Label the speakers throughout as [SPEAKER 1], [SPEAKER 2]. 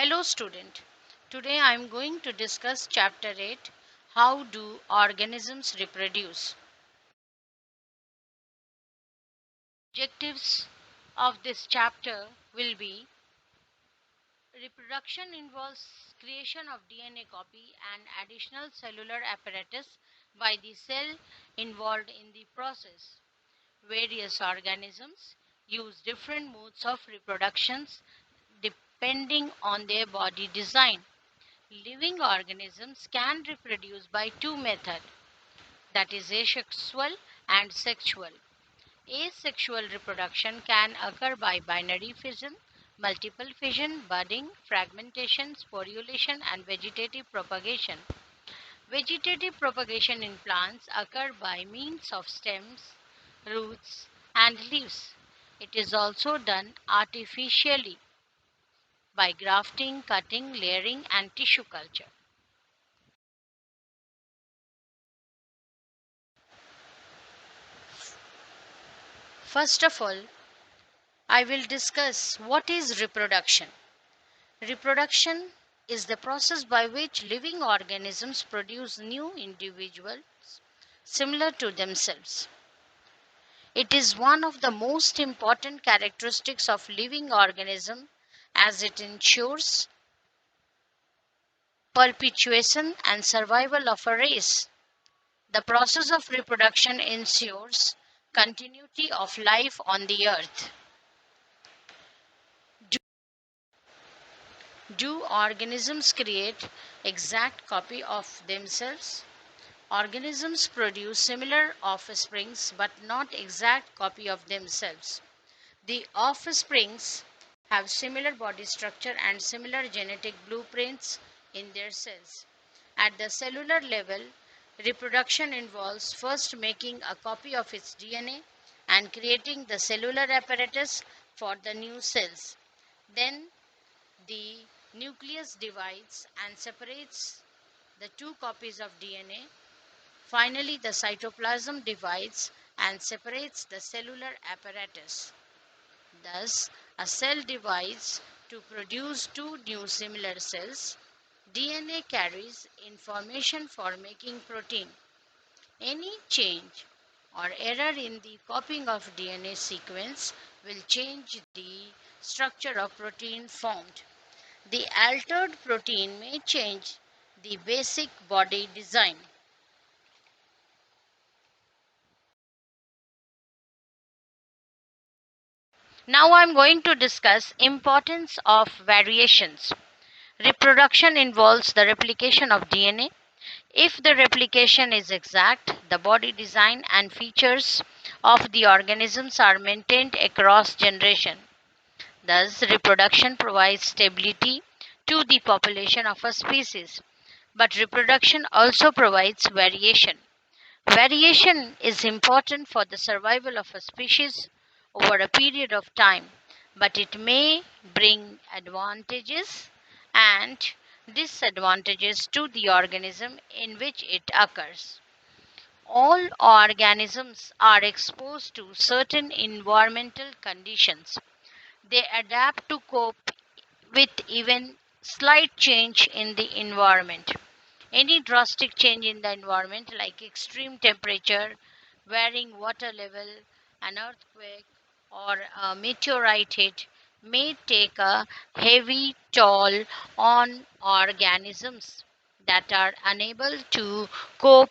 [SPEAKER 1] Hello student. Today I am going to discuss chapter 8, how do organisms reproduce. Objectives of this chapter will be reproduction involves creation of DNA copy and additional cellular apparatus by the cell involved in the process. Various organisms use different modes of reproduction depending on their body design. Living organisms can reproduce by two methods, that is asexual and sexual. Asexual reproduction can occur by binary fission, multiple fission, budding, fragmentation, sporulation, and vegetative propagation. Vegetative propagation in plants occur by means of stems, roots, and leaves. It is also done artificially by grafting, cutting, layering, and tissue culture. First of all, I will discuss what is reproduction. Reproduction is the process by which living organisms produce new individuals similar to themselves. It is one of the most important characteristics of living organism as it ensures perpetuation and survival of a race. The process of reproduction ensures continuity of life on the earth. Do organisms create exact copy of themselves? Organisms produce similar offsprings but not exact copy of themselves. The offsprings have similar body structure and similar genetic blueprints in their cells. At the cellular level, reproduction involves first making a copy of its DNA and creating the cellular apparatus for the new cells. Then the nucleus divides and separates the two copies of DNA. Finally, the cytoplasm divides and separates the cellular apparatus. Thus, a cell divides to produce two new similar cells. DNA carries information for making protein. Any change or error in the copying of DNA sequence will change the structure of protein formed. The altered protein may change the basic body design. Now I am going to discuss importance of variations. Reproduction involves the replication of DNA. If the replication is exact, the body design and features of the organisms are maintained across generation. Thus, reproduction provides stability to the population of a species. But reproduction also provides variation. Variation is important for the survival of a species over a period of time, but it may bring advantages and disadvantages to the organism in which it occurs. All organisms are exposed to certain environmental conditions. They adapt to cope with even slight change in the environment. Any drastic change in the environment, like extreme temperature, varying water level, an earthquake, or a meteorite hit, may take a heavy toll on organisms that are unable to cope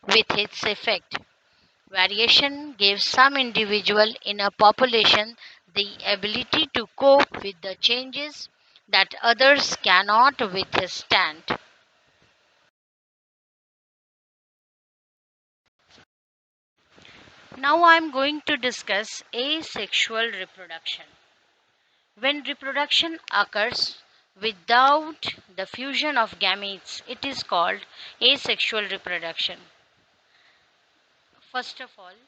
[SPEAKER 1] with its effect. Variation gives some individual in a population the ability to cope with the changes that others cannot withstand. Now I am going to discuss asexual reproduction. When reproduction occurs without the fusion of gametes, it is called asexual reproduction. First of all,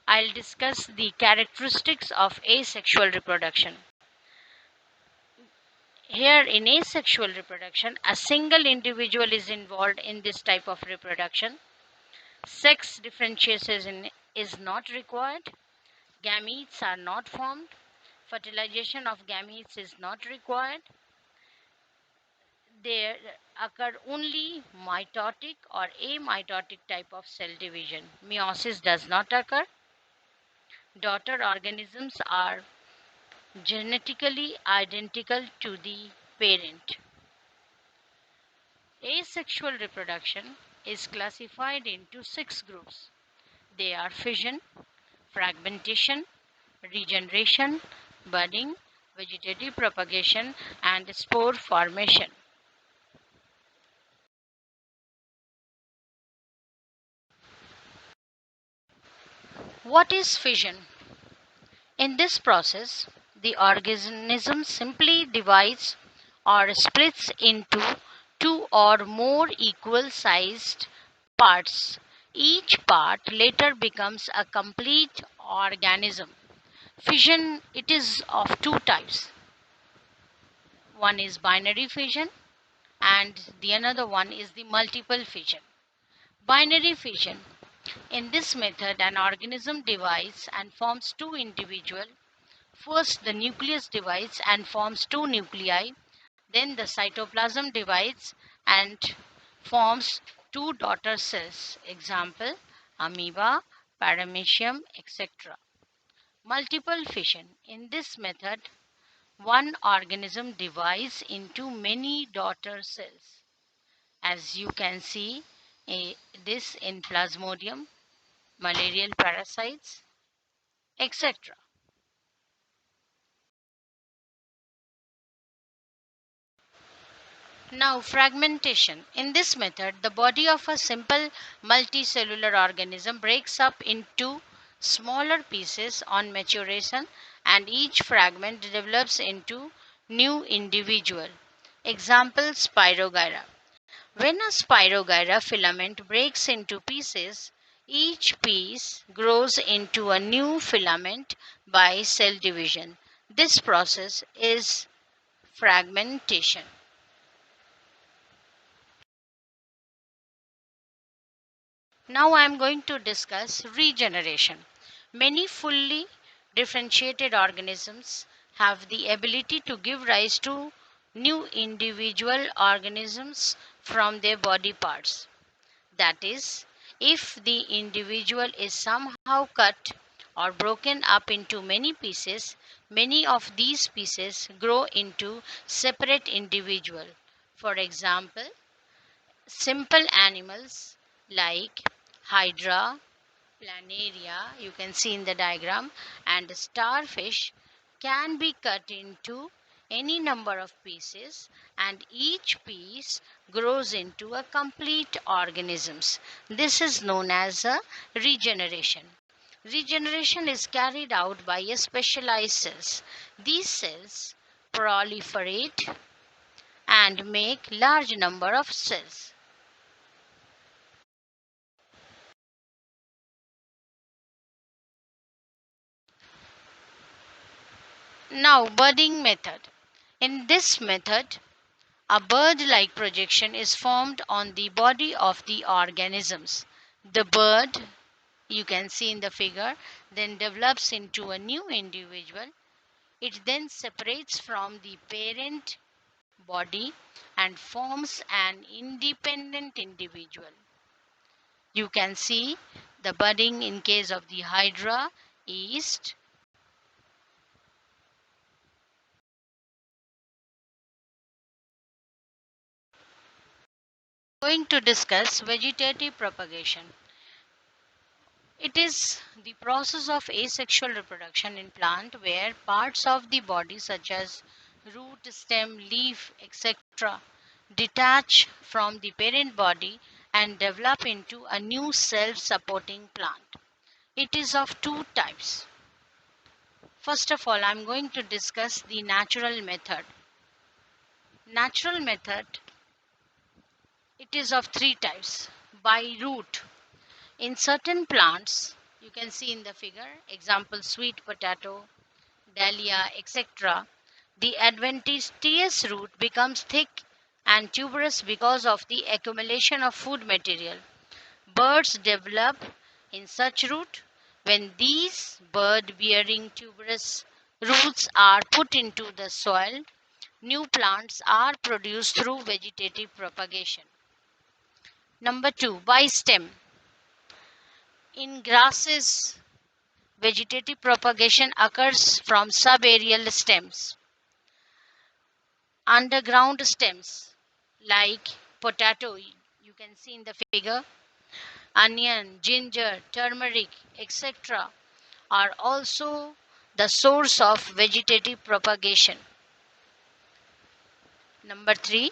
[SPEAKER 1] I'll discuss the characteristics of asexual reproduction. Here, in asexual reproduction, a single individual is involved in this type of reproduction. Sex differentiation is not required. Gametes are not formed. Fertilization of gametes is not required. there occur only mitotic or amitotic type of cell division. Meiosis does not occur. Daughter organisms are genetically identical to the parent. Asexual reproduction is classified into 6 groups. They are fission, fragmentation, regeneration, budding, vegetative propagation, and spore formation. What is fission? In this process, the organism simply divides or splits into two or more equal sized parts. Each part later becomes a complete organism. Fission, it is of two types. One is binary fission and the another one is the multiple fission. Binary fission. In this method, an organism divides and forms two individual. First, the nucleus divides and forms two nuclei. Then the cytoplasm divides and forms two daughter cells. Example, amoeba, paramecium, etc. Multiple fission. In this method, one organism divides into many daughter cells. As you can see this in Plasmodium, malarial parasites, etc. Now, fragmentation. In this method, the body of a simple multicellular organism breaks up into smaller pieces on maturation, and each fragment develops into new individual. Example, Spirogyra. When a Spirogyra filament breaks into pieces, each piece grows into a new filament by cell division. This process is fragmentation. Now I am going to discuss regeneration. Many fully differentiated organisms have the ability to give rise to new individual organisms from their body parts. That is, if the individual is somehow cut or broken up into many pieces, many of these pieces grow into separate individual. For example, simple animals like hydra, planaria, you can see in the diagram, and starfish can be cut into any number of pieces, and each piece grows into a complete organisms. This is known as a regeneration. Regeneration is carried out by a specialized cells. These cells proliferate and make large number of cells. Now, budding method. In this method, a bird-like projection is formed on the body of the organisms. The bird, you can see in the figure, then develops into a new individual. It then separates from the parent body and forms an independent individual. You can see the budding in case of the hydra is going to discuss vegetative propagation. It is the process of asexual reproduction in plant where parts of the body such as root, stem, leaf, etc. detach from the parent body and develop into a new self-supporting plant. It is of two types. First of all, I am going to discuss the natural method. Natural method, it is of three types. By root. In certain plants, you can see in the figure, example sweet potato, dahlia, etc., the adventitious root becomes thick and tuberous because of the accumulation of food material. Birds develop in such root. When these bird bearing tuberous roots are put into the soil, New plants are produced through vegetative propagation. Number 2, by stem. In grasses, vegetative propagation occurs from subaerial stems. Underground stems like potato, you can see in the figure, onion, ginger, turmeric, etc., are also the source of vegetative propagation. Number 3,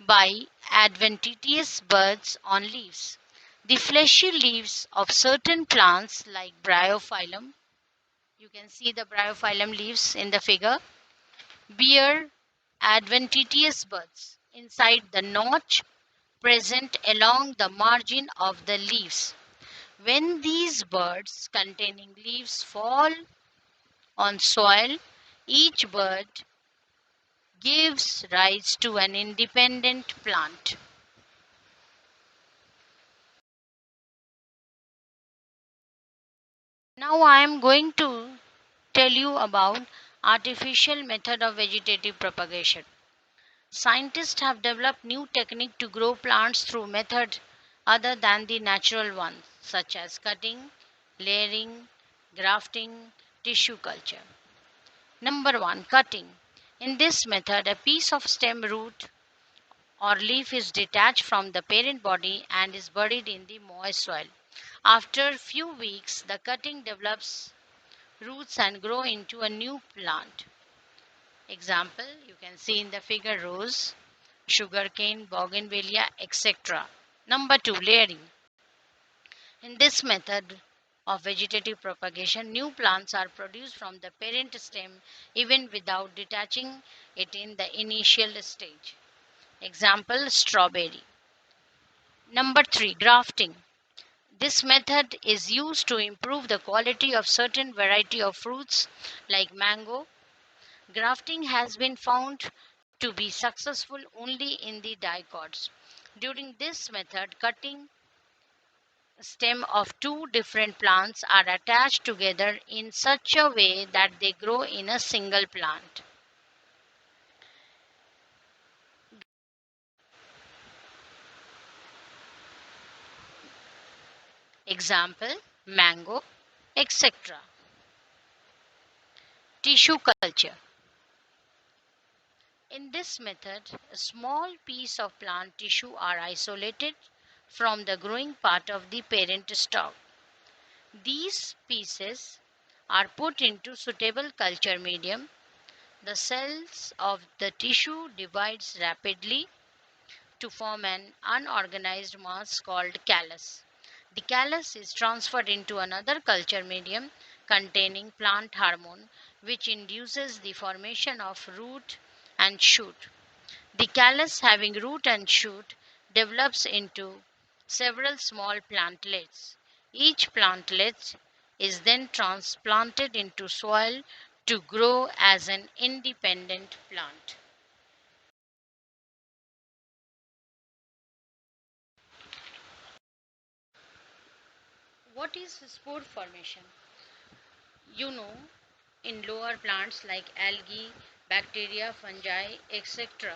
[SPEAKER 1] by adventitious buds on leaves. The fleshy leaves of certain plants like Bryophyllum, you can see the Bryophyllum leaves in the figure, bear adventitious buds inside the notch present along the margin of the leaves. When these buds containing leaves fall on soil, each bud gives rise to an independent plant. Now I am going to tell you about artificial method of vegetative propagation. Scientists have developed new technique to grow plants through method other than the natural ones, such as cutting, layering, grafting, tissue culture. Number 1, cutting. In this method, a piece of stem, root, or leaf is detached from the parent body and is buried in the moist soil. After a few weeks, the cutting develops roots and grow into a new plant. Example, you can see in the figure rose, sugarcane, bougainvillea, etc. Number 2, layering. In this method of vegetative propagation, new plants are produced from the parent stem even without detaching it in the initial stage. Example, strawberry. Number 3, grafting. This method is used to improve the quality of certain variety of fruits like mango. Grafting has been found to be successful only in the dicots. During this method, cutting stem of two different plants are attached together in such a way that they grow in a single plant. Example, mango, etc. Tissue culture. In this method, a small piece of plant tissue are isolated from the growing part of the parent stalk. These pieces are put into suitable culture medium. The cells of the tissue divides rapidly to form an unorganized mass called callus. The callus is transferred into another culture medium containing plant hormone, which induces the formation of root and shoot. The callus, having root and shoot, develops into several small plantlets. Each plantlet is then transplanted into soil to grow as an independent plant. What is spore formation? You know, in lower plants like algae, bacteria, fungi, etc.,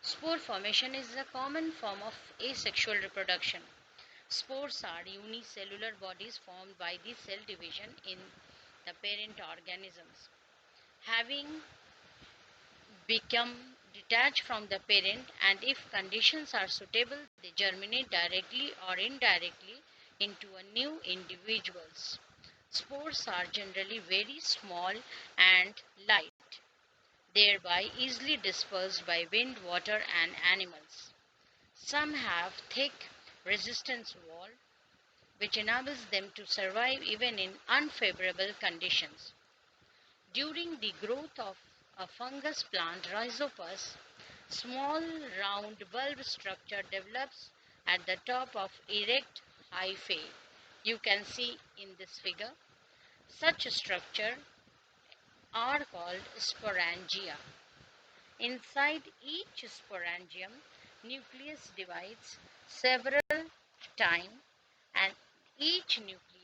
[SPEAKER 1] spore formation is a common form of asexual reproduction. Spores are unicellular bodies formed by the cell division in the parent organisms. Having become detached from the parent, and if conditions are suitable, they germinate directly or indirectly into a new individuals. Spores are generally very small and light, thereby easily dispersed by wind, water, and animals. Some have thick resistance wall which enables them to survive even in unfavorable conditions. During the growth of a fungus plant, Rhizopus, small round bulb structure develops at the top of erect hyphae. You can see in this figure. Such structure are called sporangia. Inside each sporangium, nucleus divides several times and each nucleus